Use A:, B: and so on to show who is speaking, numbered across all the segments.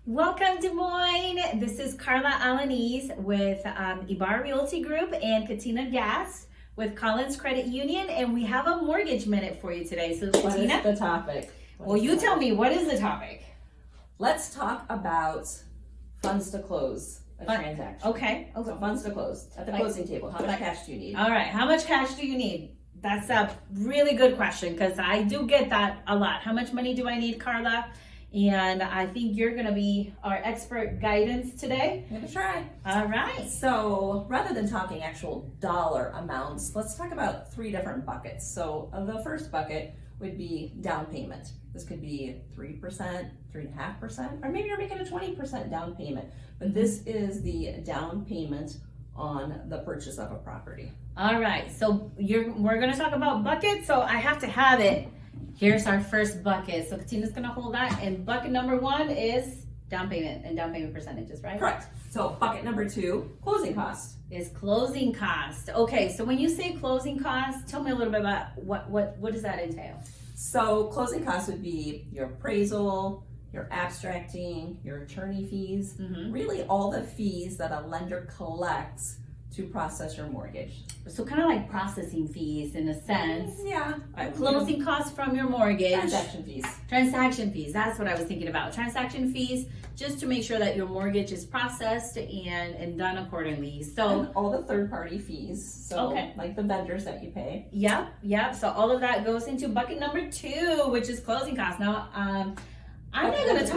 A: Welcome, Des Moines. This is Carla Alanis with Ibarra Realty Group and Katina Gas with Collins Credit Union, and we have a mortgage minute for you today. So,
B: What
A: Katina,
B: is the topic?
A: well, you tell me, what is the topic?
B: Let's talk about funds to close a transaction.
A: Okay.
B: So funds to close at the closing table. How much cash do you need?
A: All right. How much cash do you need? That's a really good question because I do get that a lot. How much money do I need, Carla? And I think you're going to be our expert guidance today.
B: I'm gonna try.
A: All right.
B: So rather than talking actual dollar amounts, let's talk about three different buckets. So the first bucket would be down payment. This could be 3%, 3.5%, or maybe you're making a 20% down payment. But this is the down payment on the purchase of a property.
A: All right. So we're going to talk about buckets. So I have to have it. Here's our first bucket. So Katina's going to hold that. And bucket number one is down payment and down payment percentages, right?
B: Correct. So bucket number two, closing cost.
A: Is closing cost. Okay. So when you say closing cost, tell me a little bit about what does that entail?
B: So closing costs would be your appraisal, your abstracting, your attorney fees, really all the fees that a lender collects to process your mortgage.
A: So kind of like processing fees in a sense.
B: Yeah.
A: Closing costs from your mortgage.
B: Transaction fees.
A: Transaction fees. That's what I was thinking about. Transaction fees, just to make sure that your mortgage is processed and done accordingly. So
B: And all the third-party fees. So
A: Okay.
B: like the vendors that you pay.
A: Yep. So all of that goes into bucket number two, which is closing costs. Now, I'm not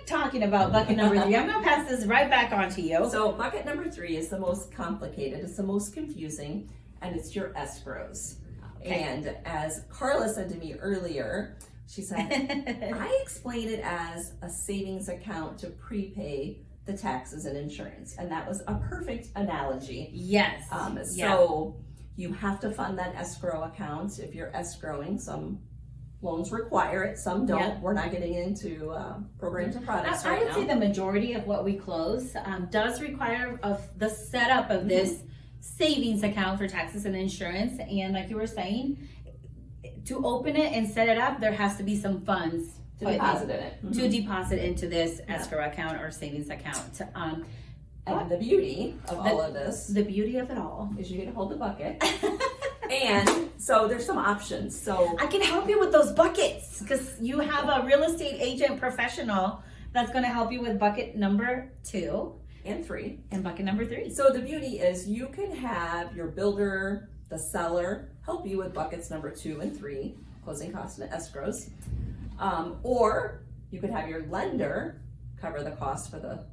A: talking about bucket number three. I'm gonna pass this right back on to you.
B: So bucket number three is the most complicated, it's the most confusing, and it's your escrows.
A: Okay.
B: And as Carla said to me earlier, she said, I explain it as a savings account to prepay the taxes and insurance. And that was a perfect analogy.
A: Yes.
B: So you have to fund that escrow account if you're escrowing. Some loans require it, some don't.
A: Yeah.
B: We're not getting into programs and products
A: I
B: right
A: would
B: now.
A: say the majority of what we close does require of the setup of this savings account for taxes and insurance. And like you were saying, to open it and set it up, there has to be some funds
B: to deposit in it.
A: to deposit into this escrow account or savings account.
B: And the beauty of all of this
A: The beauty of it all.
B: is you get to hold the bucket. And so there's some options. So
A: I can help you with those buckets because you have a real estate agent professional that's going to help you with bucket number two
B: and three.
A: and bucket number three.
B: So the beauty is you can have your builder, the seller, help you with buckets number 2 and 3, closing costs and escrows. Or you could have your lender cover the cost for the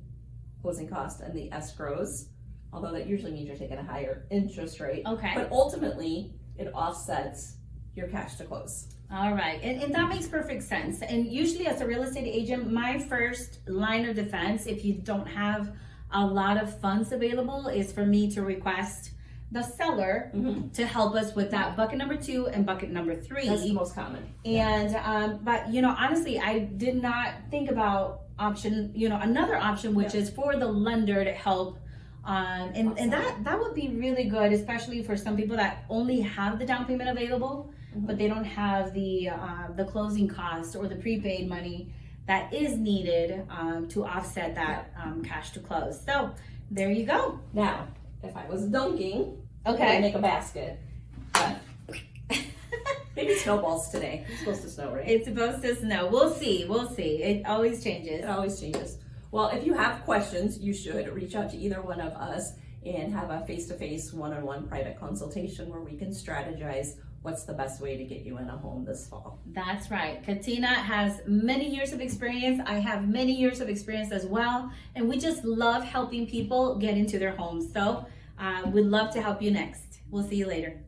B: closing cost and the escrows, although that usually means you're taking a higher interest rate.
A: Okay.
B: But ultimately, it offsets your cash to close.
A: All right. And that makes perfect sense. And usually as a real estate agent, my first line of defense, if you don't have a lot of funds available, is for me to request the seller to help us with that bucket number 2 and bucket number 3.
B: That's the most common.
A: And but honestly, I did not think about another option, which is for the lender to help. And that would be really good, especially for some people that only have the down payment available, but they don't have the closing cost or the prepaid money that is needed to offset that cash to close. So there you go.
B: Now, if I was dunking,
A: Okay.
B: I'd make a basket. But maybe snowballs today. It's supposed to snow, right?
A: It's supposed to snow. We'll see. It always changes.
B: It always changes. Well, if you have questions, you should reach out to either one of us and have a face-to-face, one-on-one private consultation where we can strategize what's the best way to get you in a home this fall.
A: That's right. Katina has many years of experience. I have many years of experience as well. And we just love helping people get into their homes. So we'd love to help you next. We'll see you later.